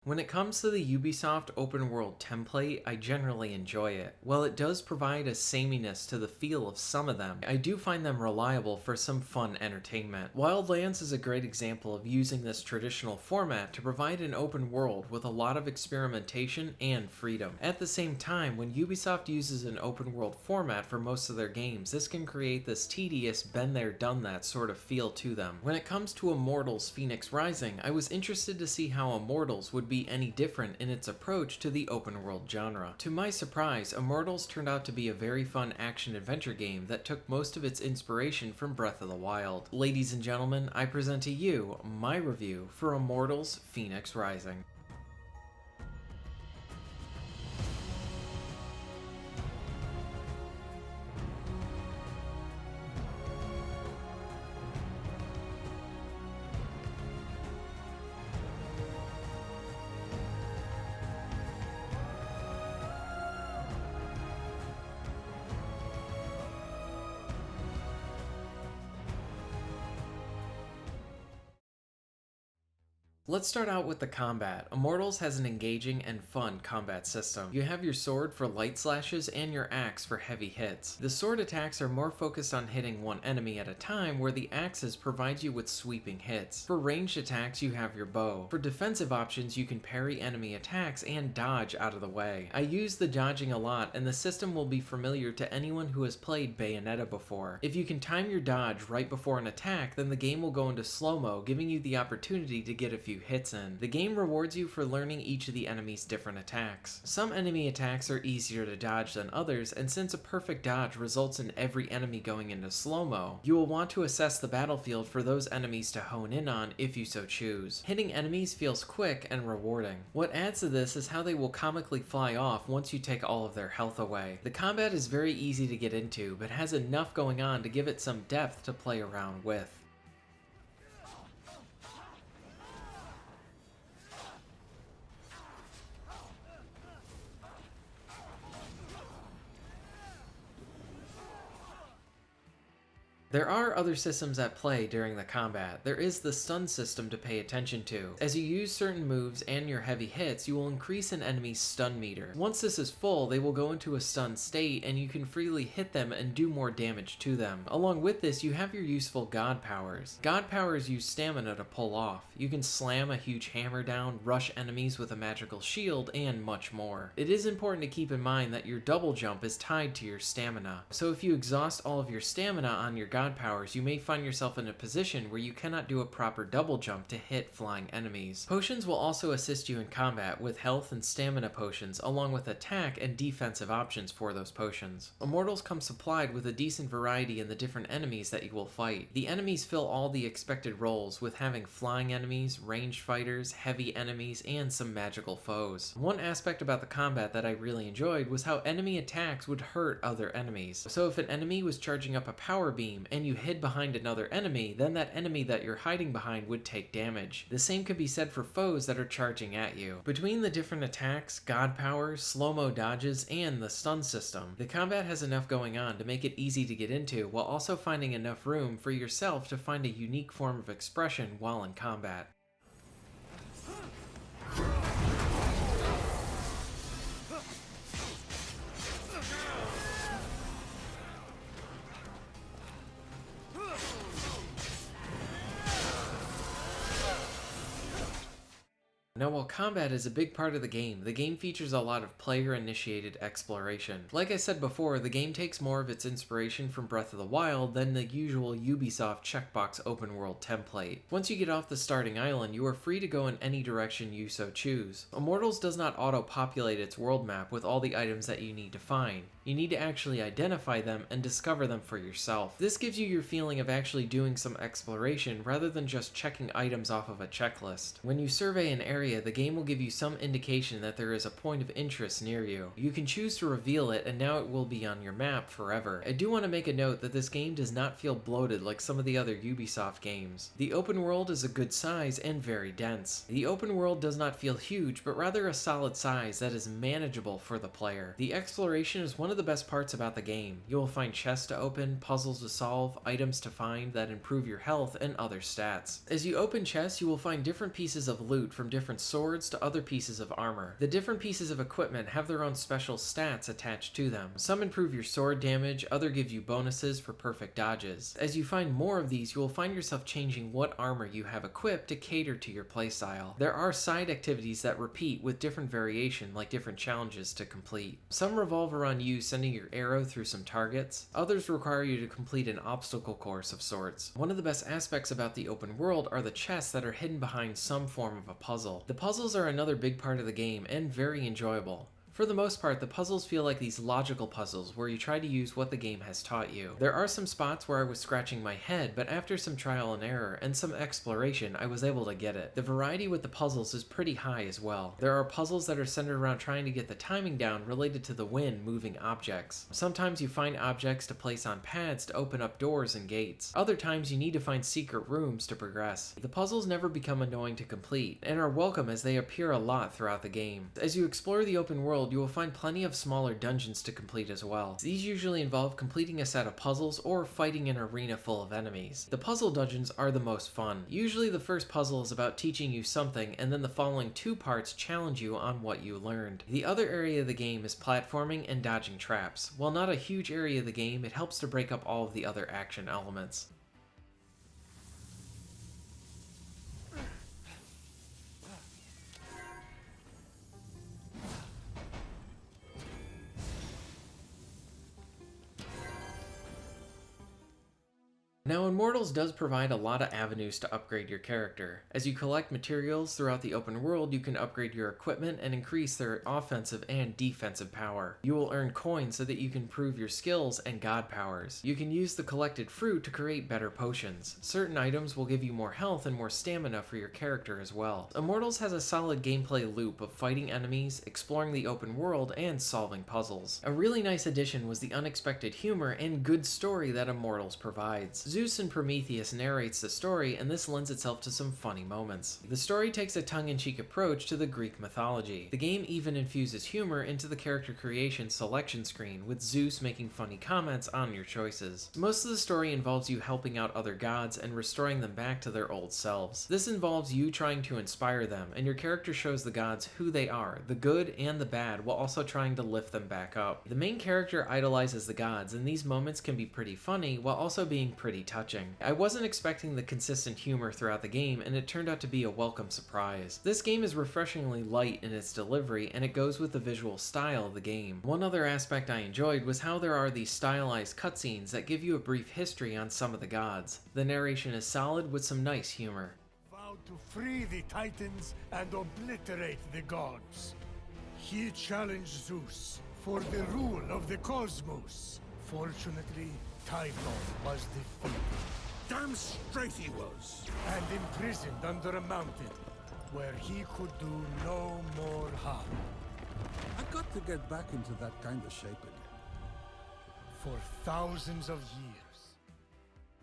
When it comes to the Ubisoft open world template, I generally enjoy it. While it does provide a sameness to the feel of some of them, I do find them reliable for some fun entertainment. Wildlands is a great example of using this traditional format to provide an open world with a lot of experimentation and freedom. At the same time, when Ubisoft uses an open world format for most of their games, this can create this tedious been there done that sort of feel to them. When it comes to Immortals Fenyx Rising, I was interested to see how Immortals would be any different in its approach to the open world genre. To my surprise, Immortals turned out to be a very fun action-adventure game that took most of its inspiration from Breath of the Wild. Ladies and gentlemen, I present to you my review for Immortals Fenyx Rising. Let's start out with the combat. Immortals has an engaging and fun combat system. You have your sword for light slashes and your axe for heavy hits. The sword attacks are more focused on hitting one enemy at a time, where the axes provide you with sweeping hits. For ranged attacks, you have your bow. For defensive options, you can parry enemy attacks and dodge out of the way. I use the dodging a lot, and the system will be familiar to anyone who has played Bayonetta before. If you can time your dodge right before an attack, then the game will go into slow-mo, giving you the opportunity to get a few hits in. The game rewards you for learning each of the enemy's different attacks. Some enemy attacks are easier to dodge than others, and since a perfect dodge results in every enemy going into slow-mo, you will want to assess the battlefield for those enemies to hone in on if you so choose. Hitting enemies feels quick and rewarding. What adds to this is how they will comically fly off once you take all of their health away. The combat is very easy to get into, but has enough going on to give it some depth to play around with. There are other systems at play during the combat. There is the stun system to pay attention to. As you use certain moves and your heavy hits, you will increase an enemy's stun meter. Once this is full, they will go into a stun state and you can freely hit them and do more damage to them. Along with this, you have your useful god powers. God powers use stamina to pull off. You can slam a huge hammer down, rush enemies with a magical shield, and much more. It is important to keep in mind that your double jump is tied to your stamina. So if you exhaust all of your stamina on your god powers, you may find yourself in a position where you cannot do a proper double jump to hit flying enemies. Potions will also assist you in combat with health and stamina potions, along with attack and defensive options for those potions. Immortals come supplied with a decent variety in the different enemies that you will fight. The enemies fill all the expected roles, with having flying enemies, ranged fighters, heavy enemies, and some magical foes. One aspect about the combat that I really enjoyed was how enemy attacks would hurt other enemies. So if an enemy was charging up a power beam and you hid behind another enemy, then that enemy that you're hiding behind would take damage. The same could be said for foes that are charging at you. Between the different attacks, god powers, slow-mo dodges, and the stun system, the combat has enough going on to make it easy to get into, while also finding enough room for yourself to find a unique form of expression while in combat. Now, while combat is a big part of the game features a lot of player-initiated exploration. Like I said before, the game takes more of its inspiration from Breath of the Wild than the usual Ubisoft checkbox open world template. Once you get off the starting island, you are free to go in any direction you so choose. Immortals does not auto-populate its world map with all the items that you need to find. You need to actually identify them and discover them for yourself. This gives you your feeling of actually doing some exploration rather than just checking items off of a checklist. When you survey an area, the game will give you some indication that there is a point of interest near you. You can choose to reveal it, and now it will be on your map forever. I do want to make a note that this game does not feel bloated like some of the other Ubisoft games. The open world is a good size and very dense. The open world does not feel huge, but rather a solid size that is manageable for the player. The exploration is one of the best parts about the game. You will find chests to open, puzzles to solve, items to find that improve your health, and other stats. As you open chests, you will find different pieces of loot, from different swords to other pieces of armor. The different pieces of equipment have their own special stats attached to them. Some improve your sword damage, others give you bonuses for perfect dodges. As you find more of these, you will find yourself changing what armor you have equipped to cater to your playstyle. There are side activities that repeat with different variation, like different challenges to complete. Some revolve around you sending your arrow through some targets. Others require you to complete an obstacle course of sorts. One of the best aspects about the open world are the chests that are hidden behind some form of a puzzle. The puzzles are another big part of the game and very enjoyable. For the most part, the puzzles feel like these logical puzzles where you try to use what the game has taught you. There are some spots where I was scratching my head, but after some trial and error and some exploration, I was able to get it. The variety with the puzzles is pretty high as well. There are puzzles that are centered around trying to get the timing down related to the wind moving objects. Sometimes you find objects to place on pads to open up doors and gates. Other times you need to find secret rooms to progress. The puzzles never become annoying to complete, and are welcome as they appear a lot throughout the game. As you explore the open world, you will find plenty of smaller dungeons to complete as well. These usually involve completing a set of puzzles or fighting an arena full of enemies. The puzzle dungeons are the most fun. Usually the first puzzle is about teaching you something, and then the following two parts challenge you on what you learned. The other area of the game is platforming and dodging traps. While not a huge area of the game, it helps to break up all of the other action elements. Now, Immortals does provide a lot of avenues to upgrade your character. As you collect materials throughout the open world, you can upgrade your equipment and increase their offensive and defensive power. You will earn coins so that you can improve your skills and god powers. You can use the collected fruit to create better potions. Certain items will give you more health and more stamina for your character as well. Immortals has a solid gameplay loop of fighting enemies, exploring the open world, and solving puzzles. A really nice addition was the unexpected humor and good story that Immortals provides. Zeus and Prometheus narrates the story, and this lends itself to some funny moments. The story takes a tongue-in-cheek approach to the Greek mythology. The game even infuses humor into the character creation selection screen, with Zeus making funny comments on your choices. Most of the story involves you helping out other gods and restoring them back to their old selves. This involves you trying to inspire them, and your character shows the gods who they are, the good and the bad, while also trying to lift them back up. The main character idolizes the gods, and these moments can be pretty funny while also being pretty touching. I wasn't expecting the consistent humor throughout the game, and it turned out to be a welcome surprise. This game is refreshingly light in its delivery, and it goes with the visual style of the game. One other aspect I enjoyed was how there are these stylized cutscenes that give you a brief history on some of the gods. The narration is solid with some nice humor. Vowed to free the Titans and obliterate the gods. He challenged Zeus for the rule of the cosmos. Fortunately, Typhon was defeated. Damn straight he was. And imprisoned under a mountain, where he could do no more harm. I got to get back into that kind of shape again. For thousands of years.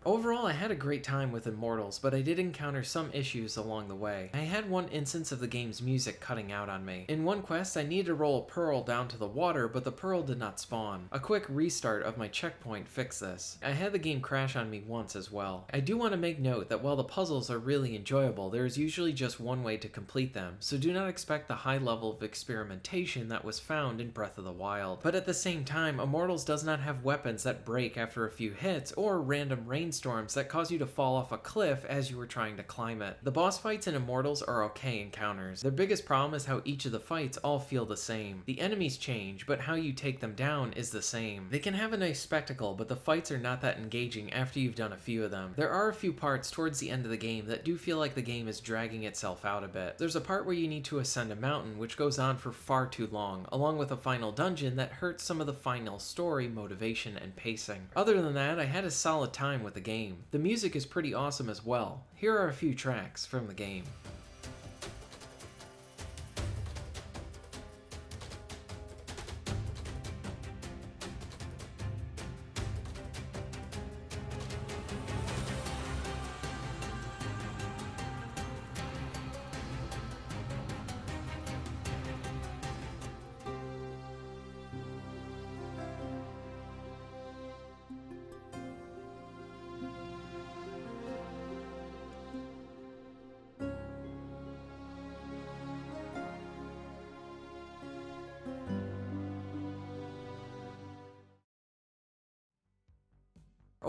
Overall, I had a great time with Immortals, but I did encounter some issues along the way. I had one instance of the game's music cutting out on me. In one quest, I needed to roll a pearl down to the water, but the pearl did not spawn. A quick restart of my checkpoint fixed this. I had the game crash on me once as well. I do want to make note that while the puzzles are really enjoyable, there is usually just one way to complete them, so do not expect the high level of experimentation that was found in Breath of the Wild. But at the same time, Immortals does not have weapons that break after a few hits, or random rainstorms that cause you to fall off a cliff as you were trying to climb it. The boss fights in Immortals are okay encounters. Their biggest problem is how each of the fights all feel the same. The enemies change, but how you take them down is the same. They can have a nice spectacle, but the fights are not that engaging after you've done a few of them. There are a few parts towards the end of the game that do feel like the game is dragging itself out a bit. There's a part where you need to ascend a mountain, which goes on for far too long, along with a final dungeon that hurts some of the final story motivation and pacing. Other than that, I had a solid time with the game. The music is pretty awesome as well. Here are a few tracks from the game.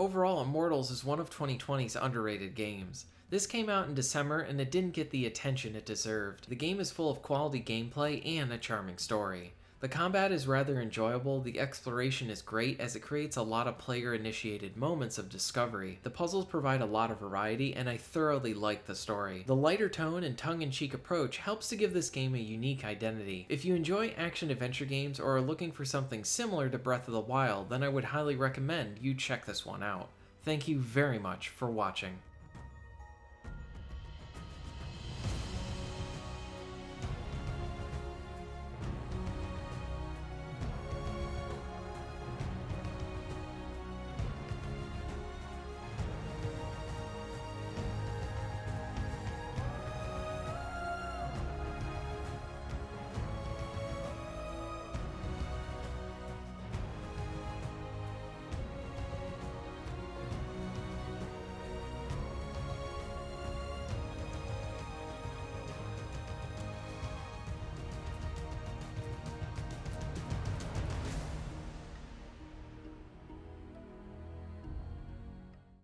Overall, Immortals is one of 2020's underrated games. This came out in December and it didn't get the attention it deserved. The game is full of quality gameplay and a charming story. The combat is rather enjoyable, the exploration is great as it creates a lot of player-initiated moments of discovery. The puzzles provide a lot of variety, and I thoroughly like the story. The lighter tone and tongue-in-cheek approach helps to give this game a unique identity. If you enjoy action-adventure games or are looking for something similar to Breath of the Wild, then I would highly recommend you check this one out. Thank you very much for watching.